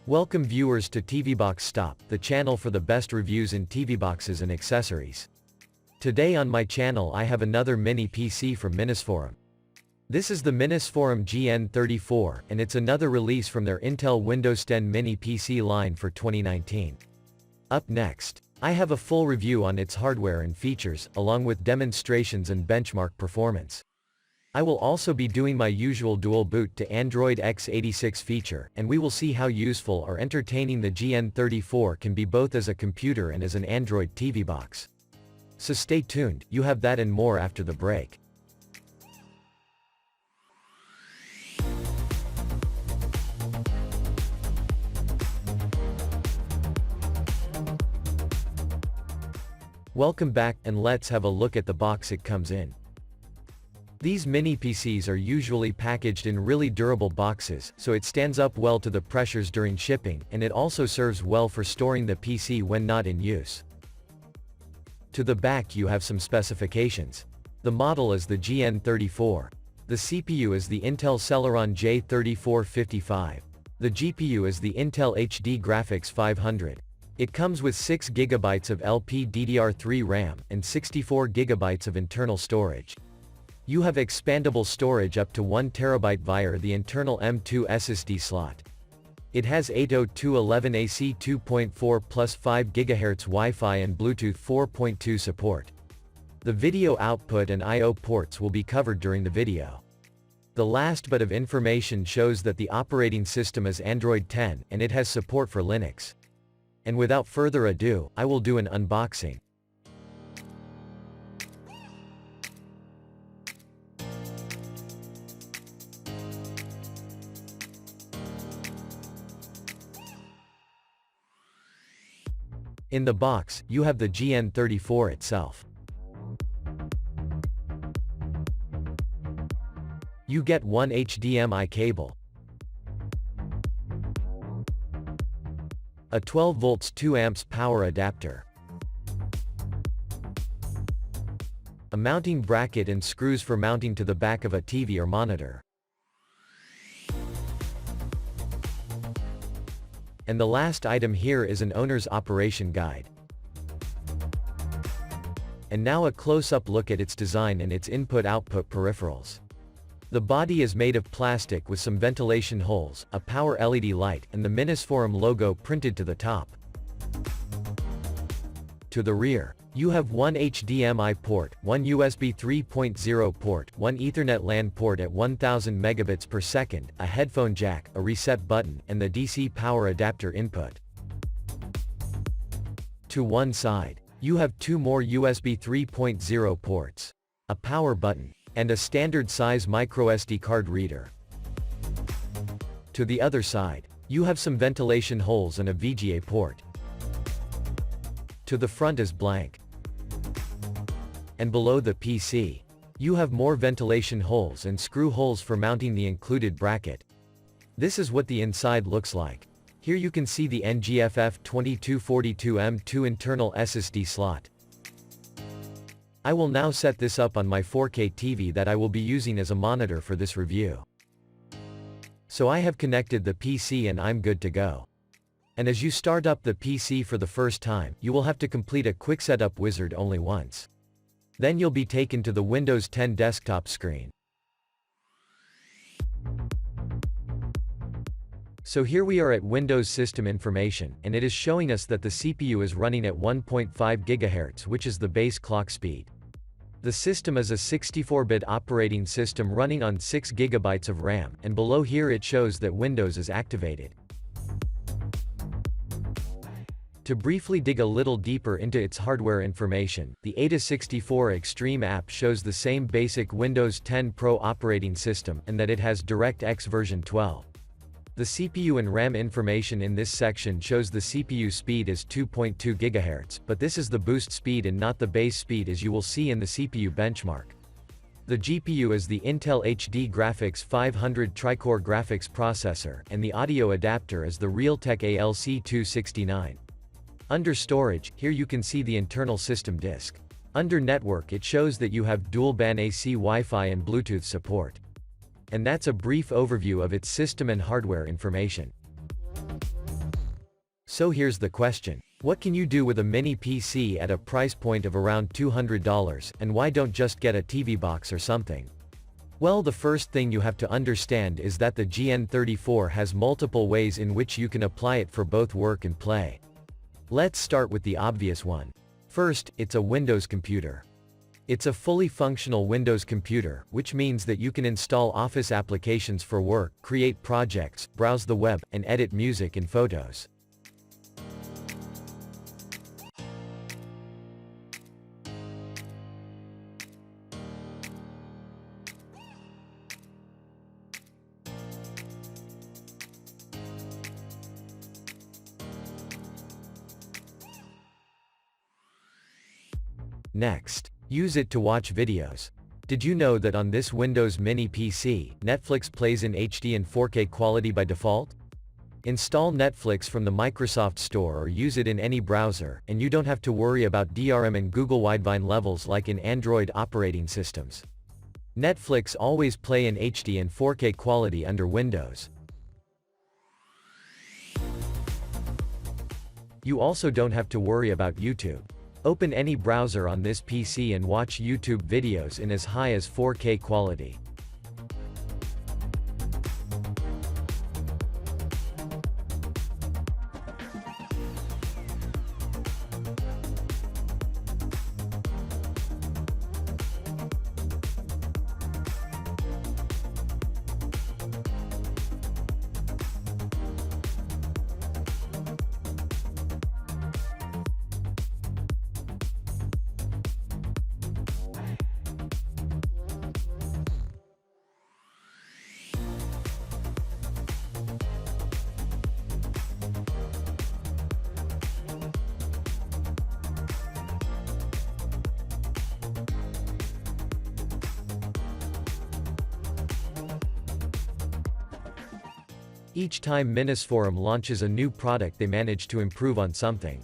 Welcome viewers to TVBox Stop, the channel for the best reviews in TV boxes and accessories. Today on my channel I have another mini PC from Minisforum. This is the Minisforum GN34, and it's another release from their Intel Windows 10 mini PC line for 2019. Up next, I have a full review on its hardware and features, along with demonstrations and benchmark performance. I will also be doing my usual dual boot to Android x86 feature, and we will see how useful or entertaining the GN34 can be both as a computer and as an Android TV box. So stay tuned, you have that and more after the break. Welcome back, and let's have a look at the box it comes in. These mini PCs are usually packaged in really durable boxes, so it stands up well to the pressures during shipping, and it also serves well for storing the PC when not in use. To the back you have some specifications. The model is the GN34. The CPU is the Intel Celeron J3455. The GPU is the Intel HD Graphics 500. It comes with 6 GB of LPDDR3 RAM, and 64 GB of internal storage. You have expandable storage up to 1 TB via the internal M.2 SSD slot. It has 802.11ac 2.4 plus 5 GHz Wi-Fi and Bluetooth 4.2 support. The video output and I/O ports will be covered during the video. The last bit of information shows that the operating system is Android 10, and it has support for Linux. And without further ado, I will do an unboxing. In the box, you have the GN34 itself. You get one HDMI cable, a 12 volts 2 amps power adapter, a mounting bracket and screws for mounting to the back of a TV or monitor. And the last item here is an owner's operation guide. And now a close-up look at its design and its input-output peripherals. The body is made of plastic with some ventilation holes, a power LED light, and the Minisforum logo printed to the top. To the rear, you have one HDMI port, one USB 3.0 port, one Ethernet LAN port at 1000 megabits per second, a headphone jack, a reset button, and the DC power adapter input. To one side, you have two more USB 3.0 ports, a power button, and a standard size microSD card reader. To the other side, you have some ventilation holes and a VGA port. To the front is blank. And below the PC, you have more ventilation holes and screw holes for mounting the included bracket. This is what the inside looks like. Here you can see the NGFF 2242 M.2 internal SSD slot. I will now set this up on my 4K TV that I will be using as a monitor for this review. So I have connected the PC and I'm good to go. And as you start up the PC for the first time, you will have to complete a quick setup wizard only once. Then you'll be taken to the Windows 10 desktop screen. So here we are at Windows System Information, and it is showing us that the CPU is running at 1.5 GHz, which is the base clock speed. The system is a 64-bit operating system running on 6 GB of RAM, and below here it shows that Windows is activated. To briefly dig a little deeper into its hardware information, the AIDA64 Extreme app shows the same basic Windows 10 Pro operating system, and that it has DirectX version 12. The CPU and RAM information in this section shows the CPU speed is 2.2 GHz, but this is the boost speed and not the base speed as you will see in the CPU benchmark. The GPU is the Intel HD Graphics 500 Tri-Core graphics processor, and the audio adapter is the Realtek ALC269. Under storage, here you can see the internal system disk. Under network it shows that you have dual-band AC Wi-Fi and Bluetooth support. And that's a brief overview of its system and hardware information. So here's the question. What can you do with a mini PC at a price point of around $200, and why don't just get a TV box or something? Well, the first thing you have to understand is that the GN34 has multiple ways in which you can apply it for both work and play. Let's start with the obvious one. First, it's a Windows computer. It's a fully functional Windows computer, which means that you can install Office applications for work, create projects, browse the web, and edit music and photos. Next, use it to watch videos. Did you know that on this Windows Mini PC, Netflix plays in HD and 4K quality by default? Install Netflix from the Microsoft Store or use it in any browser, and you don't have to worry about DRM and Google Widevine levels like in Android operating systems. Netflix always play in HD and 4K quality under Windows. You also don't have to worry about YouTube. Open any browser on this PC and watch YouTube videos in as high as 4K quality. Each time Minisforum launches a new product, they manage to improve on something.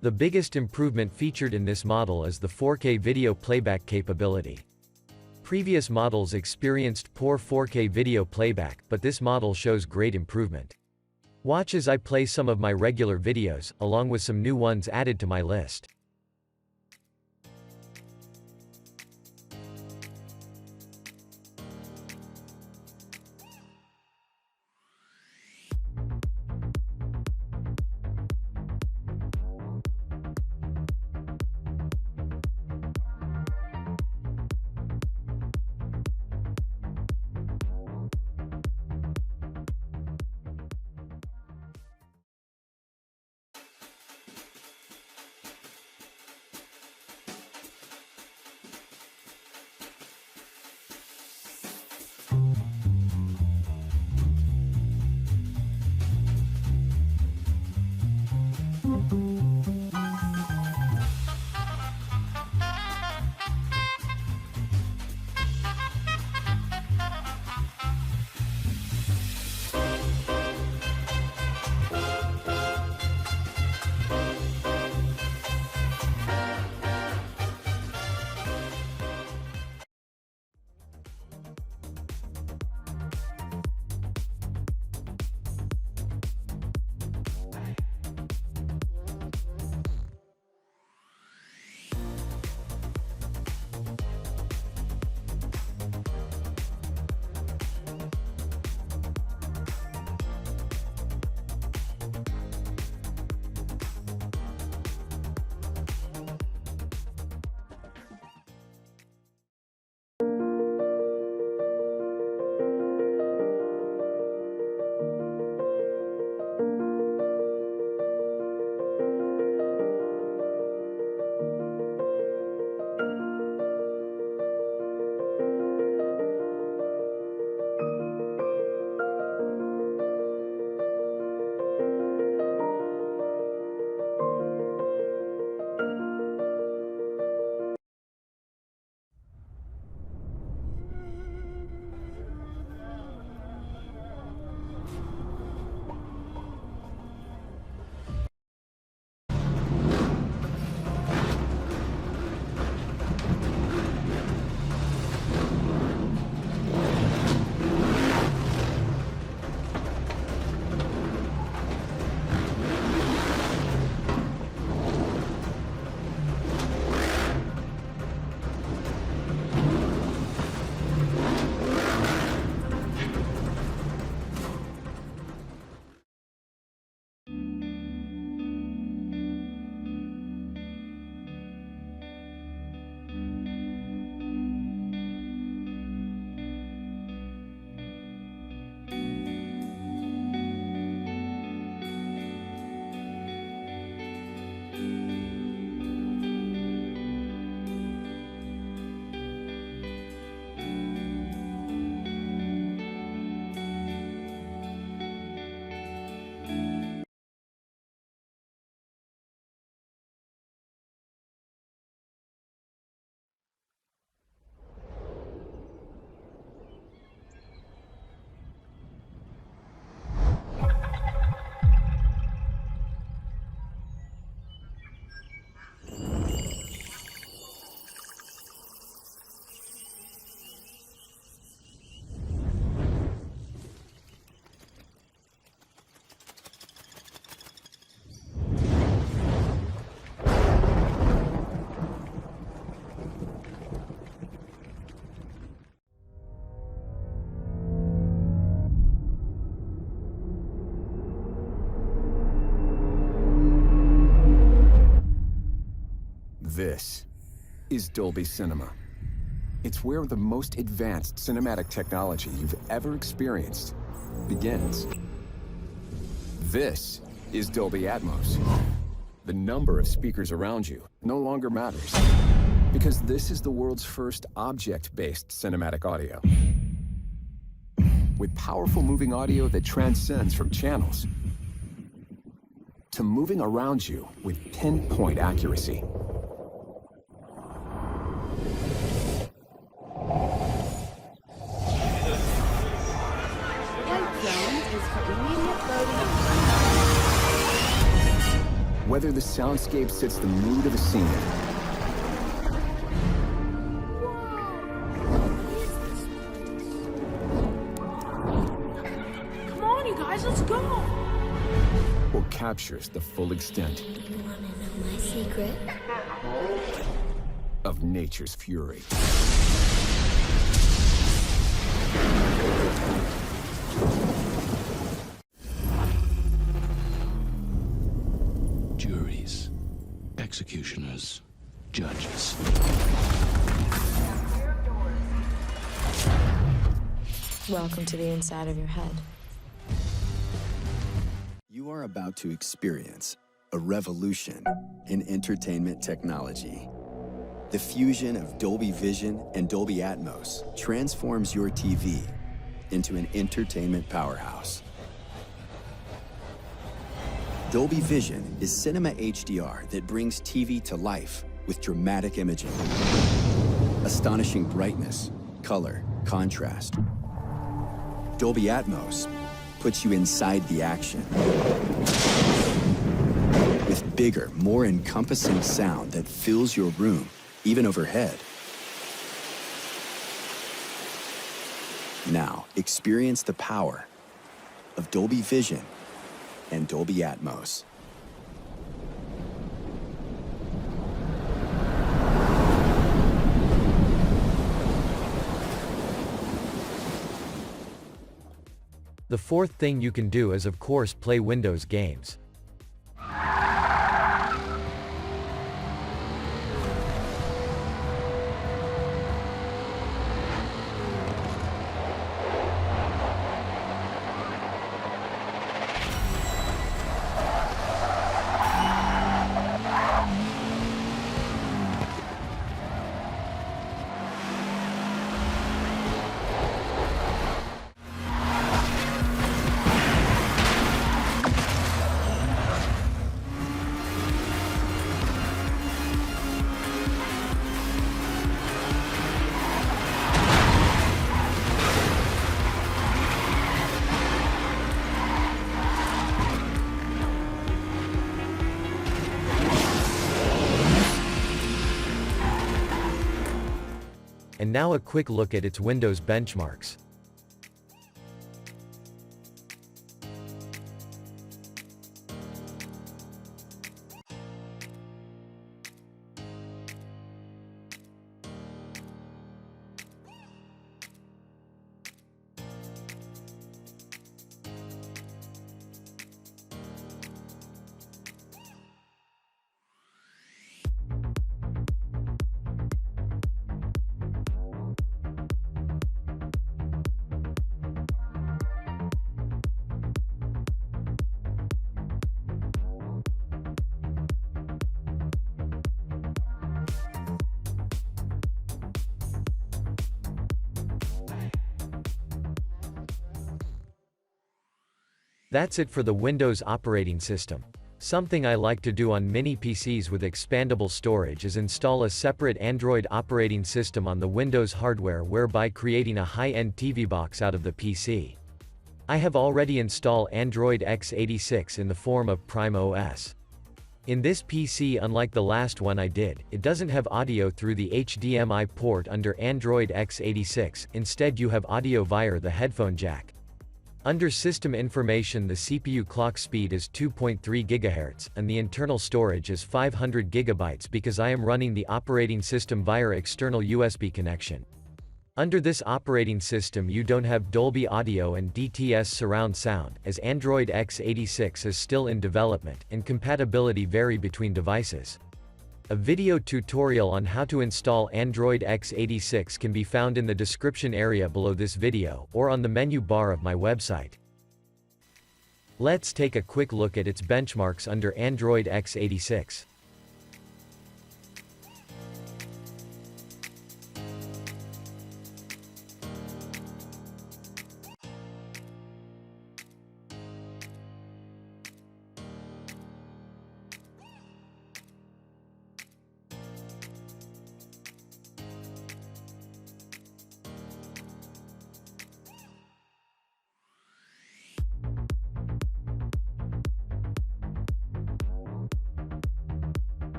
The biggest improvement featured in this model is the 4K video playback capability. Previous models experienced poor 4K video playback, but this model shows great improvement. Watch as I play some of my regular videos, along with some new ones added to my list. This is Dolby Cinema. It's where the most advanced cinematic technology you've ever experienced begins. This is Dolby Atmos. The number of speakers around you no longer matters, because this is the world's first object-based cinematic audio. With powerful moving audio that transcends from channels to moving around you with pinpoint accuracy. Whether the soundscape fits the mood of the scene, come on, you guys, let's go! or captures the full extent Do you want to know my secret? of nature's fury. Juries, executioners, judges. Welcome to the inside of your head. You are about to experience a revolution in entertainment technology. The fusion of Dolby Vision and Dolby Atmos transforms your TV into an entertainment powerhouse. Dolby Vision is cinema HDR that brings TV to life with dramatic imaging, astonishing brightness, color, contrast. Dolby Atmos puts you inside the action with bigger, more encompassing sound that fills your room, even overhead. Now, experience the power of Dolby Vision and Dolby Atmos. The fourth thing you can do is of course play Windows games. And now a quick look at its Windows benchmarks. That's it for the Windows operating system. Something I like to do on mini PCs with expandable storage is install a separate Android operating system on the Windows hardware, whereby creating a high-end TV box out of the PC. I have already installed Android x86 in the form of Prime OS. In this PC, unlike the last one I did, it doesn't have audio through the HDMI port under Android x86, instead you have audio via the headphone jack. Under system information, the CPU clock speed is 2.3 GHz, and the internal storage is 500 GB because I am running the operating system via external USB connection. Under this operating system you don't have Dolby Audio and DTS surround sound, as Android x86 is still in development, and compatibility vary between devices. A video tutorial on how to install Android x86 can be found in the description area below this video, or on the menu bar of my website. Let's take a quick look at its benchmarks under Android x86.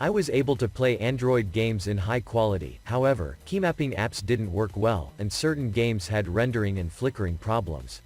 I was able to play Android games in high quality, however, keymapping apps didn't work well, and certain games had rendering and flickering problems.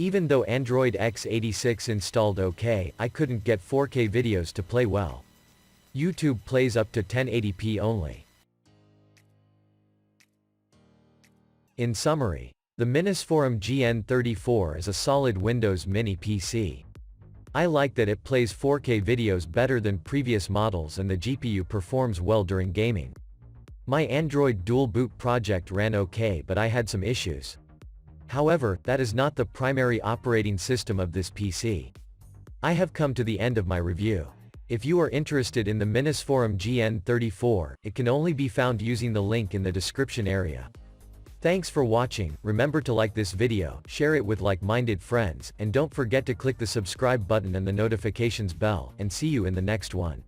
Even though Android x86 installed okay, I couldn't get 4K videos to play well. YouTube plays up to 1080p only. In summary, the Minisforum GN34 is a solid Windows Mini PC. I like that it plays 4K videos better than previous models and the GPU performs well during gaming. My Android dual boot project ran okay, but I had some issues. However, that is not the primary operating system of this PC. I have come to the end of my review. If you are interested in the Minisforum GN34, it can only be found using the link in the description area. Thanks for watching, remember to like this video, share it with like-minded friends, and don't forget to click the subscribe button and the notifications bell, and see you in the next one.